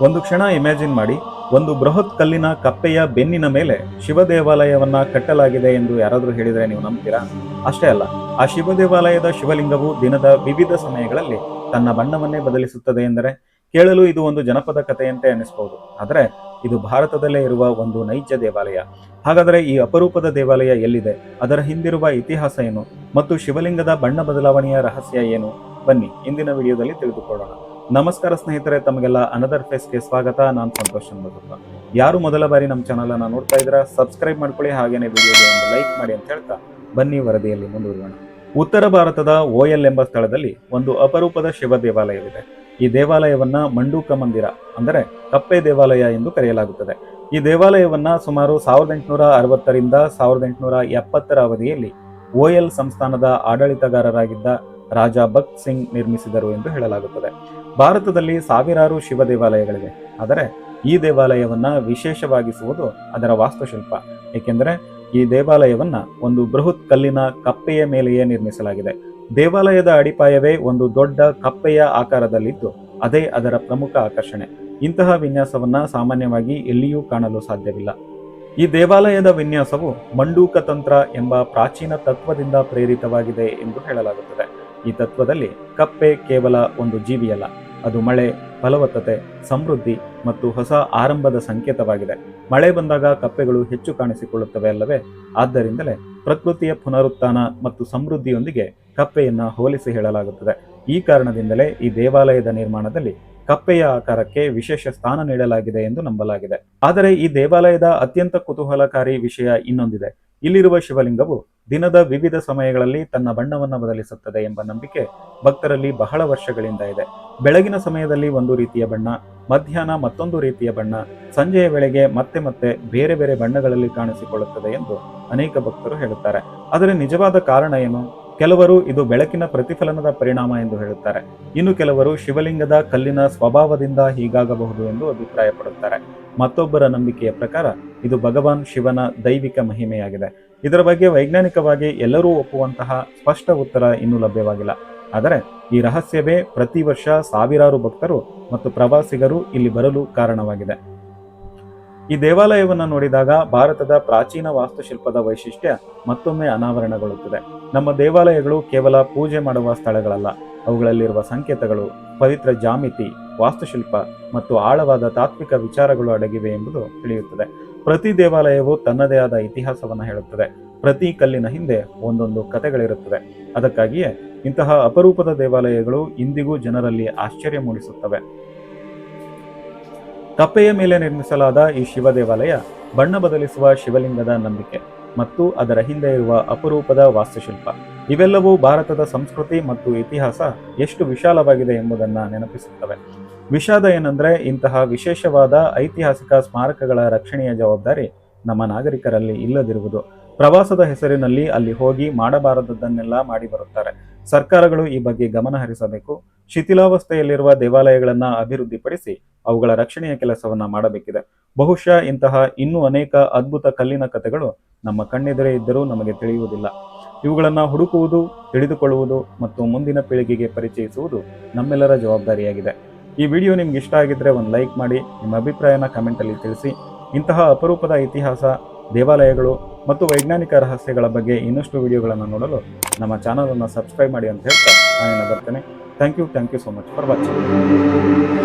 ಒಂದು ಕ್ಷಣ ಇಮ್ಯಾಜಿನ್ ಮಾಡಿ, ಒಂದು ಬೃಹತ್ ಕಲ್ಲಿನ ಕಪ್ಪೆಯ ಬೆನ್ನಿನ ಮೇಲೆ ಶಿವ ದೇವಾಲಯವನ್ನ ಕಟ್ಟಲಾಗಿದೆ ಎಂದು ಯಾರಾದರೂ ಹೇಳಿದರೆ ನೀವು ನಂಬ್ತೀರಾ? ಅಷ್ಟೇ ಅಲ್ಲ, ಆ ಶಿವ ದೇವಾಲಯದ ಶಿವಲಿಂಗವು ದಿನದ ವಿವಿಧ ಸಮಯಗಳಲ್ಲಿ ತನ್ನ ಬಣ್ಣವನ್ನೇ ಬದಲಿಸುತ್ತದೆ ಎಂದರೆ ಕೇಳಲು ಇದು ಒಂದು ಜನಪದ ಕಥೆಯಂತೆ ಅನಿಸಬಹುದು. ಆದರೆ ಇದು ಭಾರತದಲ್ಲೇ ಇರುವ ಒಂದು ನೈಜ ದೇವಾಲಯ. ಹಾಗಾದರೆ ಈ ಅಪರೂಪದ ದೇವಾಲಯ ಎಲ್ಲಿದೆ, ಅದರ ಹಿಂದಿರುವ ಇತಿಹಾಸ ಏನು ಮತ್ತು ಶಿವಲಿಂಗದ ಬಣ್ಣ ಬದಲಾವಣೆಯ ರಹಸ್ಯ ಏನು? ಬನ್ನಿ ಇಂದಿನ ವಿಡಿಯೋದಲ್ಲಿ ತಿಳಿದುಕೊಳ್ಳೋಣ. ನಮಸ್ಕಾರ ಸ್ನೇಹಿತರೆ, ತಮಗೆಲ್ಲ ಅನದರ್ ಫೇಸ್ಗೆ ಸ್ವಾಗತ. ನಾನು ಸಂತೋಷ್ ಚಂದ್ರಗುಪ್ತ. ಯಾರು ಮೊದಲ ಬಾರಿ ನಮ್ಮ ಚಾನಲ್ ಅನ್ನ ನೋಡ್ತಾ ಇದ್ದೀರಾ, ಸಬ್ಸ್ಕ್ರೈಬ್ ಮಾಡ್ಕೊಳ್ಳಿ, ಹಾಗೇನೆ ವಿಡಿಯೋಗೆ ಒಂದು ಲೈಕ್ ಮಾಡಿ ಅಂತ ಹೇಳ್ತಾ ಬನ್ನಿ ವರದಿಯಲ್ಲಿ ಮುಂದುವರಿಯೋಣ. ಉತ್ತರ ಭಾರತದ ಓಯಲ್ ಎಂಬ ಸ್ಥಳದಲ್ಲಿ ಒಂದು ಅಪರೂಪದ ಶಿವ ದೇವಾಲಯವಿದೆ. ಈ ದೇವಾಲಯವನ್ನ ಮಂಡೂಕ ಮಂದಿರ ಅಂದರೆ ಕಪ್ಪೆ ದೇವಾಲಯ ಎಂದು ಕರೆಯಲಾಗುತ್ತದೆ. ಈ ದೇವಾಲಯವನ್ನ ಸುಮಾರು 1860ರಿಂದ 1870ರ ಅವಧಿಯಲ್ಲಿ ಓಯಲ್ ಸಂಸ್ಥಾನದ ಆಡಳಿತಗಾರರಾಗಿದ್ದ ರಾಜಾ ಭಕ್ತ್ ಸಿಂಗ್ ನಿರ್ಮಿಸಿದರು ಎಂದು ಹೇಳಲಾಗುತ್ತದೆ. ಭಾರತದಲ್ಲಿ ಸಾವಿರಾರು ಶಿವ ದೇವಾಲಯಗಳಿವೆ, ಆದರೆ ಈ ದೇವಾಲಯವನ್ನ ವಿಶೇಷವಾಗಿಸುವುದು ಅದರ ವಾಸ್ತುಶಿಲ್ಪ. ಏಕೆಂದರೆ ಈ ದೇವಾಲಯವನ್ನ ಒಂದು ಬೃಹತ್ ಕಲ್ಲಿನ ಕಪ್ಪೆಯ ಮೇಲೆಯೇ ನಿರ್ಮಿಸಲಾಗಿದೆ. ದೇವಾಲಯದ ಅಡಿಪಾಯವೇ ಒಂದು ದೊಡ್ಡ ಕಪ್ಪೆಯ ಆಕಾರದಲ್ಲಿದ್ದು ಅದೇ ಅದರ ಪ್ರಮುಖ ಆಕರ್ಷಣೆ. ಇಂತಹ ವಿನ್ಯಾಸವನ್ನ ಸಾಮಾನ್ಯವಾಗಿ ಎಲ್ಲಿಯೂ ಕಾಣಲು ಸಾಧ್ಯವಿಲ್ಲ. ಈ ದೇವಾಲಯದ ವಿನ್ಯಾಸವು ಮಂಡೂಕ ತಂತ್ರ ಎಂಬ ಪ್ರಾಚೀನ ತತ್ವದಿಂದ ಪ್ರೇರಿತವಾಗಿದೆ ಎಂದು ಹೇಳಲಾಗುತ್ತದೆ. ಈ ತತ್ವದಲ್ಲಿ ಕಪ್ಪೆ ಕೇವಲ ಒಂದು ಜೀವಿಯಲ್ಲ, ಅದು ಮಳೆ, ಫಲವತ್ತತೆ, ಸಮೃದ್ಧಿ ಮತ್ತು ಹೊಸ ಆರಂಭದ ಸಂಕೇತವಾಗಿದೆ. ಮಳೆ ಬಂದಾಗ ಕಪ್ಪೆಗಳು ಹೆಚ್ಚು ಕಾಣಿಸಿಕೊಳ್ಳುತ್ತವೆ ಅಲ್ಲವೇ? ಆದ್ದರಿಂದಲೇ ಪ್ರಕೃತಿಯ ಪುನರುತ್ಥಾನ ಮತ್ತು ಸಮೃದ್ಧಿಯೊಂದಿಗೆ ಕಪ್ಪೆಯನ್ನ ಹೋಲಿಸಿ ಹೇಳಲಾಗುತ್ತದೆ. ಈ ಕಾರಣದಿಂದಲೇ ಈ ದೇವಾಲಯದ ನಿರ್ಮಾಣದಲ್ಲಿ ಕಪ್ಪೆಯ ಆಕಾರಕ್ಕೆ ವಿಶೇಷ ಸ್ಥಾನ ನೀಡಲಾಗಿದೆ ಎಂದು ನಂಬಲಾಗಿದೆ. ಆದರೆ ಈ ದೇವಾಲಯದ ಅತ್ಯಂತ ಕುತೂಹಲಕಾರಿ ವಿಷಯ ಇನ್ನೊಂದಿದೆ. ಇಲ್ಲಿರುವ ಶಿವಲಿಂಗವು ದಿನದ ವಿವಿಧ ಸಮಯಗಳಲ್ಲಿ ತನ್ನ ಬಣ್ಣವನ್ನು ಬದಲಿಸುತ್ತದೆ ಎಂಬ ನಂಬಿಕೆ ಭಕ್ತರಲ್ಲಿ ಬಹಳ ವರ್ಷಗಳಿಂದ ಇದೆ. ಬೆಳಗಿನ ಸಮಯದಲ್ಲಿ ಒಂದು ರೀತಿಯ ಬಣ್ಣ, ಮಧ್ಯಾಹ್ನ ಮತ್ತೊಂದು ರೀತಿಯ ಬಣ್ಣ, ಸಂಜೆಯ ವೇಳೆಗೆ ಮತ್ತೆ ಮತ್ತೆ ಬೇರೆ ಬೇರೆ ಬಣ್ಣಗಳಲ್ಲಿ ಕಾಣಿಸಿಕೊಳ್ಳುತ್ತದೆ ಎಂದು ಅನೇಕ ಭಕ್ತರು ಹೇಳುತ್ತಾರೆ. ಆದರೆ ನಿಜವಾದ ಕಾರಣ ಏನು? ಕೆಲವರು ಇದು ಬೆಳಕಿನ ಪ್ರತಿಫಲನದ ಪರಿಣಾಮ ಎಂದು ಹೇಳುತ್ತಾರೆ. ಇನ್ನು ಕೆಲವರು ಶಿವಲಿಂಗದ ಕಲ್ಲಿನ ಸ್ವಭಾವದಿಂದ ಹೀಗಾಗಬಹುದು ಎಂದು ಅಭಿಪ್ರಾಯಪಡುತ್ತಾರೆ. ಮತ್ತೊಬ್ಬರ ನಂಬಿಕೆಯ ಪ್ರಕಾರ ಇದು ಭಗವಾನ್ ಶಿವನ ದೈವಿಕ ಮಹಿಮೆಯಾಗಿದೆ. ಇದರ ಬಗ್ಗೆ ವೈಜ್ಞಾನಿಕವಾಗಿ ಎಲ್ಲರೂ ಒಪ್ಪುವಂತಹ ಸ್ಪಷ್ಟ ಉತ್ತರ ಇನ್ನೂ ಲಭ್ಯವಾಗಿಲ್ಲ. ಆದರೆ ಈ ರಹಸ್ಯವೇ ಪ್ರತಿ ವರ್ಷ ಸಾವಿರಾರು ಭಕ್ತರು ಮತ್ತು ಪ್ರವಾಸಿಗರು ಇಲ್ಲಿ ಬರಲು ಕಾರಣವಾಗಿದೆ. ಈ ದೇವಾಲಯವನ್ನು ನೋಡಿದಾಗ ಭಾರತದ ಪ್ರಾಚೀನ ವಾಸ್ತುಶಿಲ್ಪದ ವೈಶಿಷ್ಟ್ಯ ಮತ್ತೊಮ್ಮೆ ಅನಾವರಣಗೊಳ್ಳುತ್ತದೆ. ನಮ್ಮ ದೇವಾಲಯಗಳು ಕೇವಲ ಪೂಜೆ ಮಾಡುವ ಸ್ಥಳಗಳಲ್ಲ, ಅವುಗಳಲ್ಲಿರುವ ಸಂಕೇತಗಳು, ಪವಿತ್ರ ಜಾಮಿತಿ, ವಾಸ್ತುಶಿಲ್ಪ ಮತ್ತು ಆಳವಾದ ತಾತ್ವಿಕ ವಿಚಾರಗಳು ಅಡಗಿವೆ ಎಂಬುದು ತಿಳಿಯುತ್ತದೆ. ಪ್ರತಿ ದೇವಾಲಯವು ತನ್ನದೇ ಆದ ಇತಿಹಾಸವನ್ನು ಹೇಳುತ್ತದೆ. ಪ್ರತಿ ಕಲ್ಲಿನ ಹಿಂದೆ ಒಂದೊಂದು ಕಥೆಗಳಿರುತ್ತದೆ. ಅದಕ್ಕಾಗಿಯೇ ಇಂತಹ ಅಪರೂಪದ ದೇವಾಲಯಗಳು ಇಂದಿಗೂ ಜನರಲ್ಲಿ ಆಶ್ಚರ್ಯ ಮೂಡಿಸುತ್ತವೆ. ಕಪ್ಪೆಯ ಮೇಲೆ ನಿರ್ಮಿಸಲಾದ ಈ ಶಿವ ದೇವಾಲಯ ಬಣ್ಣ ಬದಲಿಸುವ ಶಿವಲಿಂಗದ ನಂಬಿಕೆ ಮತ್ತು ಅದರ ಹಿಂದೆ ಇರುವ ಅಪರೂಪದ ವಾಸ್ತುಶಿಲ್ಪ ಇವೆಲ್ಲವೂ ಭಾರತದ ಸಂಸ್ಕೃತಿ ಮತ್ತು ಇತಿಹಾಸ ಎಷ್ಟು ವಿಶಾಲವಾಗಿದೆ ಎಂಬುದನ್ನು ನೆನಪಿಸುತ್ತವೆ. ವಿಷಾದ ಏನಂದ್ರೆ, ಇಂತಹ ವಿಶೇಷವಾದ ಐತಿಹಾಸಿಕ ಸ್ಮಾರಕಗಳ ರಕ್ಷಣೆಯ ಜವಾಬ್ದಾರಿ ನಮ್ಮ ನಾಗರಿಕರಲ್ಲಿ ಇಲ್ಲದಿರುವುದು. ಪ್ರವಾಸದ ಹೆಸರಿನಲ್ಲಿ ಅಲ್ಲಿ ಹೋಗಿ ಮಾಡಬಾರದದ್ದನ್ನೆಲ್ಲ ಮಾಡಿ ಬರುತ್ತಾರೆ. ಸರ್ಕಾರಗಳು ಈ ಬಗ್ಗೆ ಗಮನ ಹರಿಸಬೇಕು. ಶಿಥಿಲಾವಸ್ಥೆಯಲ್ಲಿರುವ ದೇವಾಲಯಗಳನ್ನು ಅಭಿವೃದ್ಧಿಪಡಿಸಿ ಅವುಗಳ ರಕ್ಷಣೆಯ ಕೆಲಸವನ್ನ ಮಾಡಬೇಕಿದೆ. ಬಹುಶಃ ಇಂತಹ ಇನ್ನೂ ಅನೇಕ ಅದ್ಭುತ ಕಲ್ಲಿನ ಕಥೆಗಳು ನಮ್ಮ ಕಣ್ಣೆದುರೇ ಇದ್ದರೂ ನಮಗೆ ತಿಳಿಯುವುದಿಲ್ಲ. ಇವುಗಳನ್ನು ಹುಡುಕುವುದು, ತಿಳಿದುಕೊಳ್ಳುವುದು ಮತ್ತು ಮುಂದಿನ ಪೀಳಿಗೆಗೆ ಪರಿಚಯಿಸುವುದು ನಮ್ಮೆಲ್ಲರ ಜವಾಬ್ದಾರಿಯಾಗಿದೆ. ಈ ವಿಡಿಯೋ ನಿಮ್ಗೆ ಇಷ್ಟ ಆಗಿದ್ರೆ ಒಂದು ಲೈಕ್ ಮಾಡಿ, ನಿಮ್ಮ ಅಭಿಪ್ರಾಯನ ಕಮೆಂಟಲ್ಲಿ ತಿಳಿಸಿ. ಇಂತಹ ಅಪರೂಪದ ಇತಿಹಾಸ, ದೇವಾಲಯಗಳು ಮತ್ತು ವೈಜ್ಞಾನಿಕ ರಹಸ್ಯಗಳ ಬಗ್ಗೆ ಇನ್ನಷ್ಟು ವಿಡಿಯೋಗಳನ್ನು ನೋಡಲು ನಮ್ಮ ಚಾನಲನ್ನು ಸಬ್ಸ್ಕ್ರೈಬ್ ಮಾಡಿ ಅಂತ ಹೇಳ್ತಾ ನಾನು ಬರ್ತೇನೆ. Thank you so much for watching.